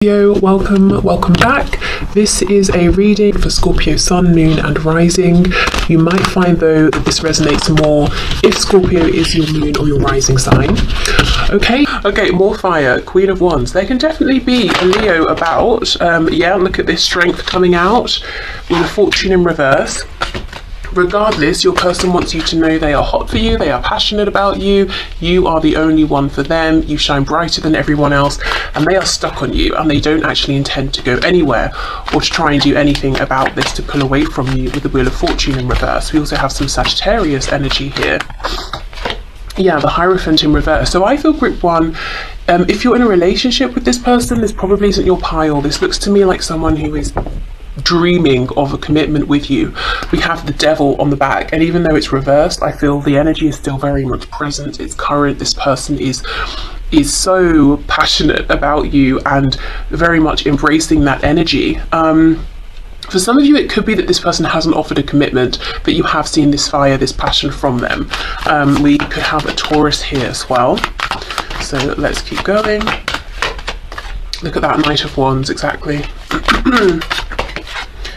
Welcome back. This is a reading for Scorpio Sun, Moon and Rising. You might find though that this resonates more if Scorpio is your moon or your rising sign. Okay, more fire. Queen of Wands. There can definitely be a Leo about. Yeah, look at this strength coming out with a fortune in reverse. Regardless, your person wants you to know they are hot for you, they are passionate about you, you are the only one for them, you shine brighter than everyone else, and they are stuck on you and they don't actually intend to go anywhere or to try and do anything about this to pull away from you with the Wheel of Fortune in reverse. We also have some Sagittarius energy here. Yeah, the Hierophant in reverse. So I feel group one, if you're in a relationship with this person, this probably isn't your pile. This looks to me like someone who is dreaming of a commitment with you. We have the Devil on the back, and even though it's reversed, I feel the energy is still very much present. It's current. This person is so passionate about you and very much embracing that energy. For some of you, it could be that this person hasn't offered a commitment, but you have seen this fire, this passion from them. We could have a Taurus here as well. So let's keep going. Look at that Knight of Wands, exactly.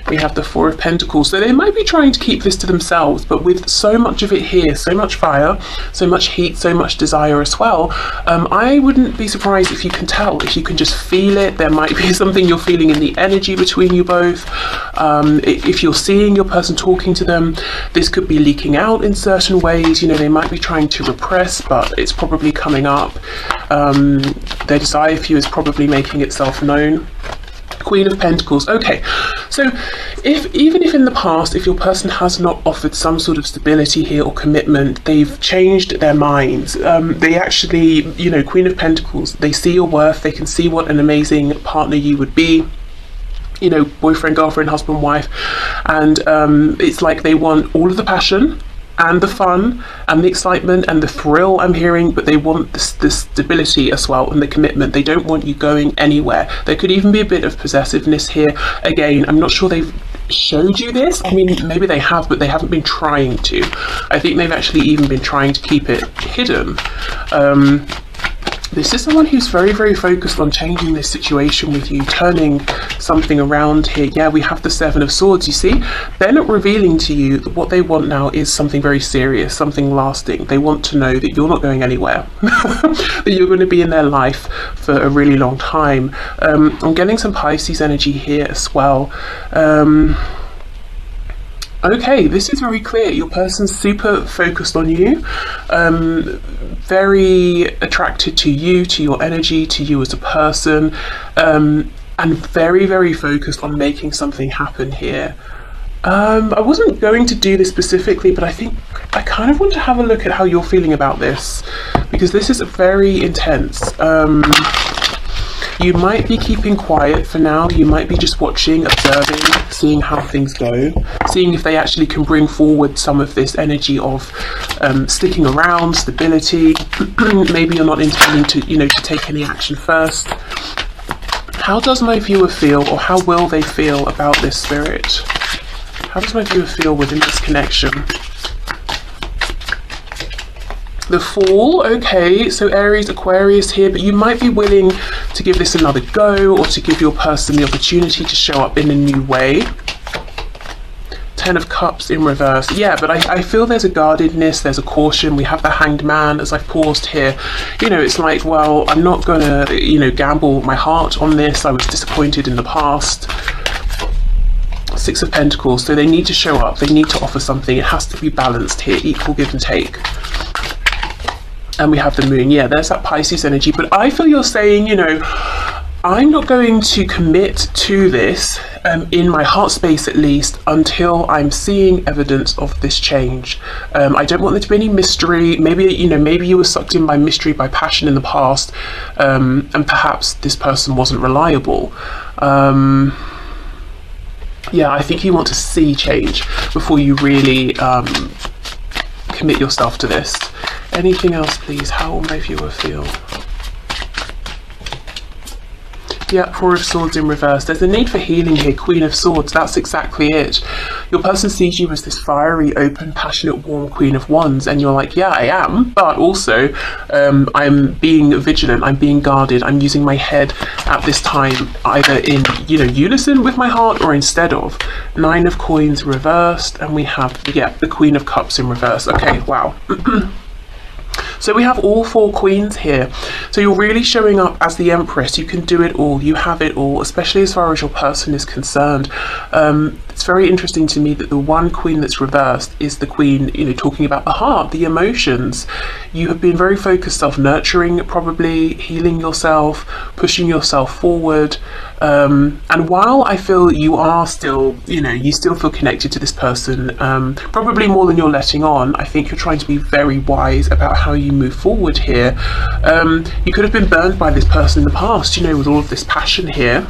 We have the Four of Pentacles. So they might be trying to keep this to themselves, but with so much of it here, so much fire, so much heat, so much desire as well, I wouldn't be surprised if you can tell, if you can just feel it. There might be something you're feeling in the energy between you both. If you're seeing your person talking to them, this could be leaking out in certain ways. You know, they might be trying to repress, but it's probably coming up. Their desire for you is probably making itself known. Queen of Pentacles. Okay, so even if in the past, if your person has not offered some sort of stability here or commitment, they've changed their minds. They actually, you know, Queen of Pentacles, they see your worth, they can see what an amazing partner you would be. You know, boyfriend, girlfriend, husband, wife, and it's like they want all of the passion and the fun and the excitement and the thrill I'm hearing, but they want the stability as well and the commitment. They don't want you going anywhere. There could even be a bit of possessiveness here. Again, I'm not sure they've showed you this. I mean, maybe they have, but they haven't been trying to. I think they've actually even been trying to keep it hidden. This is someone who's very, very focused on changing this situation with you, turning something around here. Yeah, we have the Seven of Swords, you see. They're not revealing to you that what they want now is something very serious, something lasting. They want to know that you're not going anywhere, that you're going to be in their life for a really long time. I'm getting some Pisces energy here as well. Okay, this is very clear. Your person's super focused on you, very attracted to you, to your energy, to you as a person, and very, very focused on making something happen here. I wasn't going to do this specifically, but I think I kind of want to have a look at how you're feeling about this, because this is very intense. You might be keeping quiet for now. You might be just watching, observing, seeing how things go, seeing if they actually can bring forward some of this energy of sticking around, stability. Maybe you're not intending to, you know, to take any action first. How does my viewer feel, or how will they feel about this, Spirit? How does my viewer feel within this connection? The Fool. Okay, so Aries, Aquarius here, but you might be willing to give this another go, or to give your person the opportunity to show up in a new way. Ten of Cups in reverse. Yeah, but I feel there's a guardedness, there's a caution. We have the Hanged Man as I've paused here. You know, it's like, well, I'm not gonna, you know, gamble my heart on this. I was disappointed in the past. Six of Pentacles. So they need to show up, they need to offer something. It has to be balanced here, equal give and take. And we have the Moon. Yeah, there's that Pisces energy. But I feel you're saying, you know, I'm not going to commit to this, in my heart space at least, until I'm seeing evidence of this change. I don't want there to be any mystery. Maybe, you know, maybe you were sucked in by mystery, by passion in the past, and perhaps this person wasn't reliable. Yeah, I think you want to see change before you really commit yourself to this. Anything else, please? How will my viewer feel? Yeah, Four of Swords in reverse. There's a need for healing here. Queen of Swords, that's exactly it. Your person sees you as this fiery, open, passionate, warm Queen of Wands, and you're like, yeah, I am, but also I'm being vigilant, I'm being guarded, I'm using my head at this time either in, you know, unison with my heart or instead of. Nine of Coins reversed, and we have, yeah, the Queen of Cups in reverse. Okay, wow. So we have all four queens here. So you're really showing up as the Empress. You can do it all. You have it all, especially as far as your person is concerned. It's very interesting to me that the one queen that's reversed is the queen, you know, talking about the heart, the emotions. You have been very focused, self-nurturing, probably healing yourself, pushing yourself forward. And while I feel you are still, you know, you still feel connected to this person, probably more than you're letting on, I think you're trying to be very wise about how you move forward here. You could have been burned by this person in the past, you know, with all of this passion here.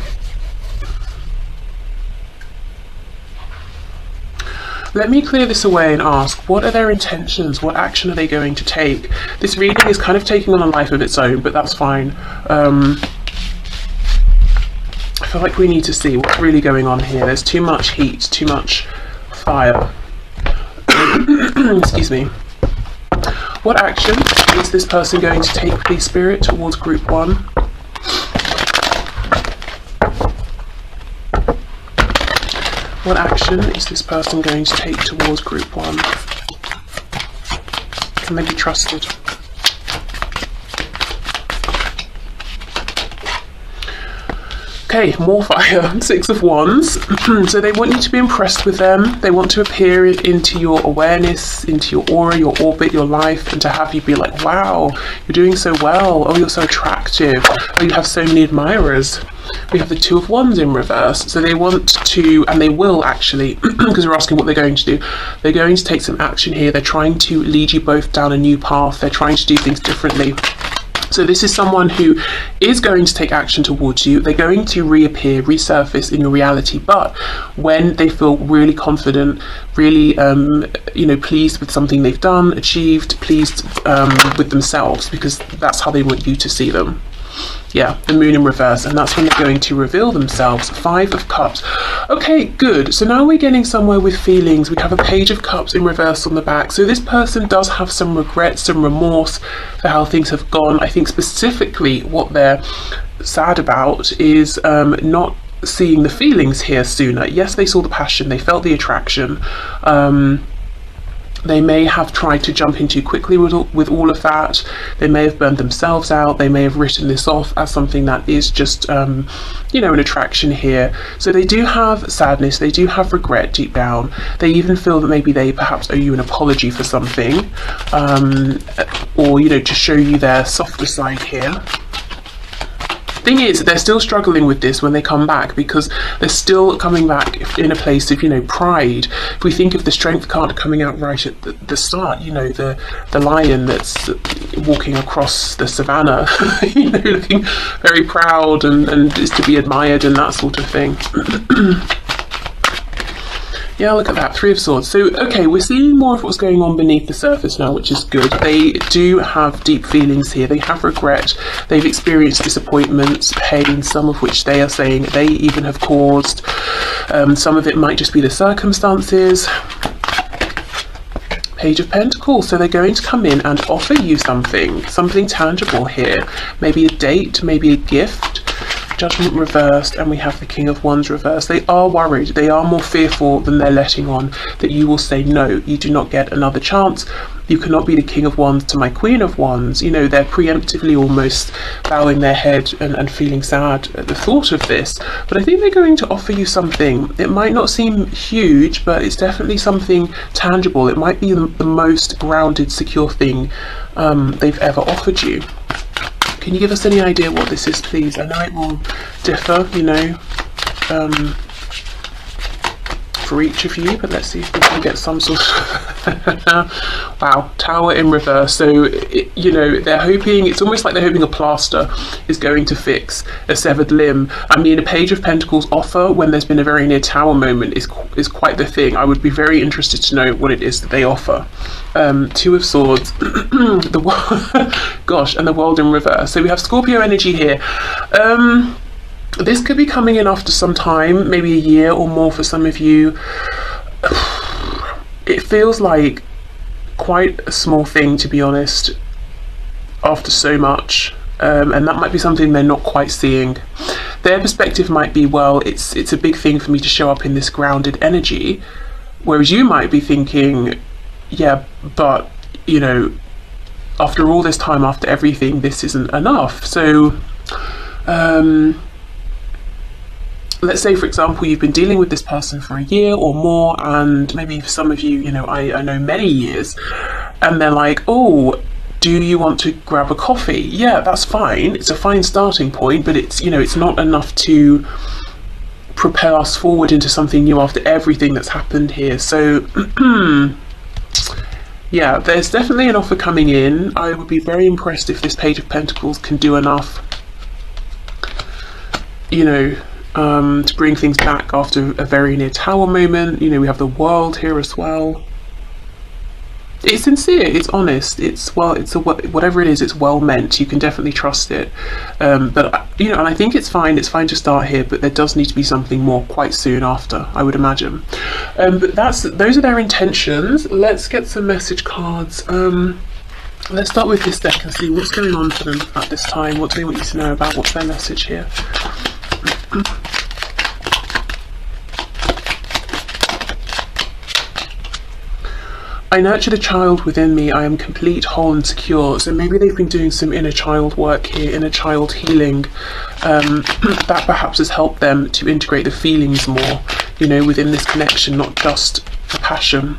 Let me clear this away and ask, what are their intentions? What action are they going to take? This reading is kind of taking on a life of its own, but that's fine. I feel like we need to see what's really going on here. There's too much heat, too much fire. Excuse me. What action is this person going to take, please, Spirit, towards Group 1? What action is this person going to take towards Group 1? Can they be trusted? Okay, more fire. Six of Wands. So they want you to be impressed with them. They want to appear into your awareness, into your aura, your orbit, your life, and to have you be like, wow, you're doing so well. Oh, you're so attractive. Oh, you have so many admirers. We have the Two of Wands in reverse. So they want to, and they will actually, because we're asking what they're going to do. They're going to take some action here. They're trying to lead you both down a new path. They're trying to do things differently. So this is someone who is going to take action towards you. They're going to reappear, resurface in your reality, but when they feel really confident, really, you know, pleased with something they've done, achieved, pleased with themselves, because that's how they want you to see them. Yeah, the Moon in reverse, and that's when they're going to reveal themselves. Five of Cups. Okay, good. So now we're getting somewhere with feelings. We have a Page of Cups in reverse on the back. So this person does have some regret, some remorse for how things have gone. I think specifically what they're sad about is not seeing the feelings here sooner. Yes, they saw the passion, they felt the attraction. They may have tried to jump in too quickly with all of that. They may have burned themselves out. They may have written this off as something that is just, you know, an attraction here. So they do have sadness. They do have regret deep down. They even feel that maybe they perhaps owe you an apology for something, or, you know, to show you their softer side here. Thing is, they're still struggling with this when they come back, because they're still coming back in a place of, you know, pride. If we think of the Strength card coming out right at the start, you know, the lion that's walking across the savannah, you know, looking very proud and is to be admired and that sort of thing. Yeah, look at that, Three of Swords. So, okay, we're seeing more of what's going on beneath the surface now, which is good. They do have deep feelings here. They have regret. They've experienced disappointments, pain, some of which they are saying they even have caused. Some of it might just be the circumstances. Page of Pentacles. So they're going to come in and offer you something tangible here. Maybe a date, maybe a gift. Judgment reversed, and we have the King of Wands reversed. They are worried. They are more fearful than they're letting on that you will say no, you do not get another chance. You cannot be the King of Wands to my Queen of Wands. You know, they're preemptively almost bowing their head and feeling sad at the thought of this. But I think they're going to offer you something. It might not seem huge, but it's definitely something tangible. It might be the most grounded, secure thing they've ever offered you. Can you give us any idea what this is, please? I know it will differ, you know, for each of you, but let's see if we can get some sort of... Wow, Tower in reverse. So, you know, they're hoping, it's almost like they're hoping a plaster is going to fix a severed limb. I mean, a Page of Pentacles offer when there's been a very near Tower moment is quite the thing. I would be very interested to know what it is that they offer. Two of Swords, gosh, and the World in reverse. So we have Scorpio energy here. This could be coming in after some time, maybe a year or more for some of you. It feels like quite a small thing, to be honest, after so much. And that might be something they're not quite seeing. Their perspective might be, well, it's a big thing for me to show up in this grounded energy, whereas you might be thinking, yeah, but you know, after all this time, after everything, this isn't enough. So let's say, for example, you've been dealing with this person for a year or more, and maybe for some of you, you know, I know many years, and they're like, oh, do you want to grab a coffee? Yeah, that's fine. It's a fine starting point, but it's, you know, it's not enough to propel us forward into something new after everything that's happened here. So yeah, there's definitely an offer coming in. I would be very impressed if this Page of Pentacles can do enough, you know, to bring things back after a very near Tower moment. You know, we have the World here as well. It's sincere, it's honest, it's, well, it's whatever it is, it's well meant. You can definitely trust it. But you know, and I think it's fine to start here, but there does need to be something more quite soon after, I would imagine. But those are their intentions. Let's get some message cards. Let's start with this deck and see what's going on for them at this time. What do they want you to know about? What's their message here? I nurture the child within me. I am complete, whole and secure. So maybe they've been doing some inner child work here, inner child healing. That perhaps has helped them to integrate the feelings more, you know, within this connection, not just the passion.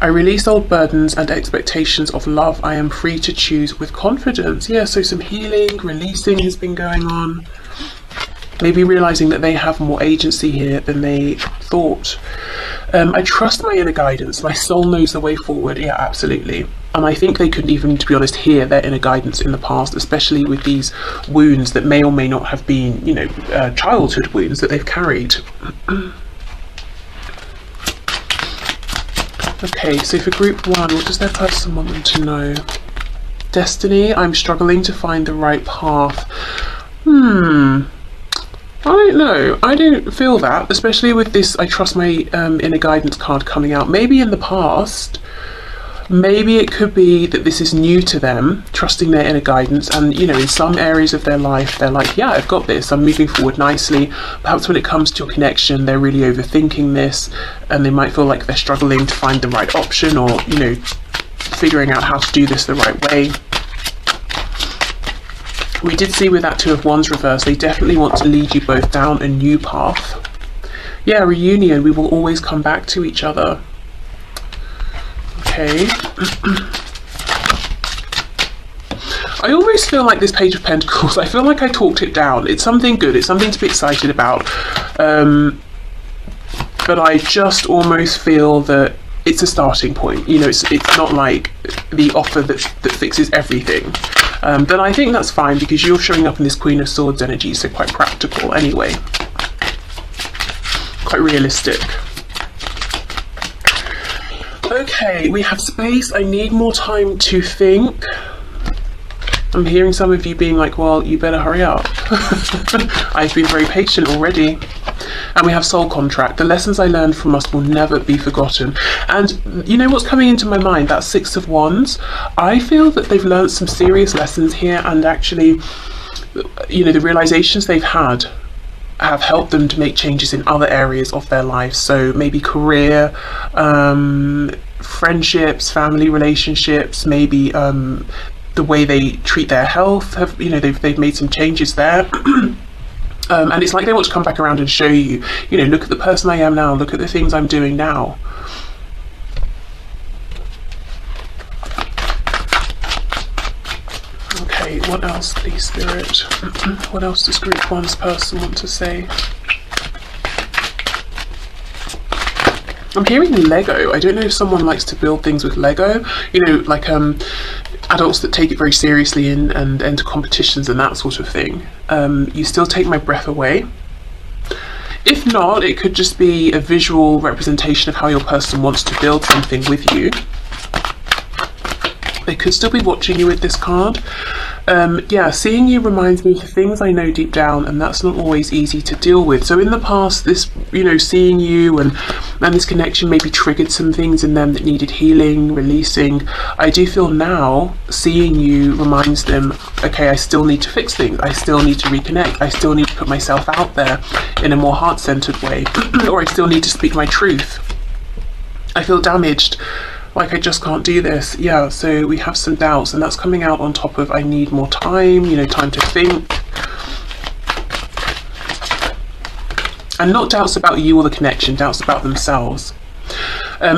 I release old burdens and expectations of love. I am free to choose with confidence. Yeah, so some healing, releasing has been going on. Maybe realizing that they have more agency here than they thought. I trust my inner guidance. My soul knows the way forward. Yeah, absolutely. And I think they could even, to be honest, hear their inner guidance in the past, especially with these wounds that may or may not have been, you know, childhood wounds that they've carried. Okay, so for group one, what does their person want them to know? Destiny, I'm struggling to find the right path. I don't know. I don't feel that, especially with this I trust my inner guidance card coming out. Maybe in the past, maybe it could be that this is new to them, trusting their inner guidance, and you know, in some areas of their life they're like, yeah, I've got this, I'm moving forward nicely. Perhaps when it comes to a connection, they're really overthinking this, and they might feel like they're struggling to find the right option, or you know, figuring out how to do this the right way. We did see with that Two of Wands reverse, they definitely want to lead you both down a new path. Yeah, reunion, we will always come back to each other. Okay. I almost feel like this Page of Pentacles, I feel like I talked it down. It's something good, it's something to be excited about. But I just almost feel that it's a starting point. You know, it's not like the offer that fixes everything. But I think that's fine because you're showing up in this Queen of Swords energy, so quite practical anyway. Quite realistic. Okay, we have space. I need more time to think. I'm hearing some of you being like, well, you better hurry up. I've been very patient already. And we have soul contract. The lessons I learned from us will never be forgotten. And you know what's coming into my mind? That Six of Wands. I feel that they've learned some serious lessons here, and actually, you know, the realizations they've had have helped them to make changes in other areas of their lives. So maybe career, friendships, family relationships, maybe the way they treat their health. Have, you know, they've made some changes there. And it's like they want to come back around and show you, you know, look at the person I am now, look at the things I'm doing now. Okay, what else, please, Spirit? What else does group one's person want to say? I'm hearing Lego. I don't know if someone likes to build things with Lego, you know, like adults that take it very seriously and enter competitions and that sort of thing. You still take my breath away. If not, it could just be a visual representation of how your person wants to build something with you. They could still be watching you with this card. Yeah, seeing you reminds me of the things I know deep down, and that's not always easy to deal with. So in the past, this, you know, seeing you and this connection maybe triggered some things in them that needed healing, releasing. I do feel now seeing you reminds them, okay, I still need to fix things, I still need to reconnect, I still need to put myself out there in a more heart-centered way, or I still need to speak my truth. I feel damaged, like I just can't do this. Yeah, so we have some doubts, and that's coming out on top of I need more time, you know, time to think. And not doubts about you or the connection, doubts about themselves.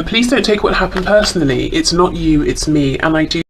Please don't take what happened personally. It's not you, it's me. And I do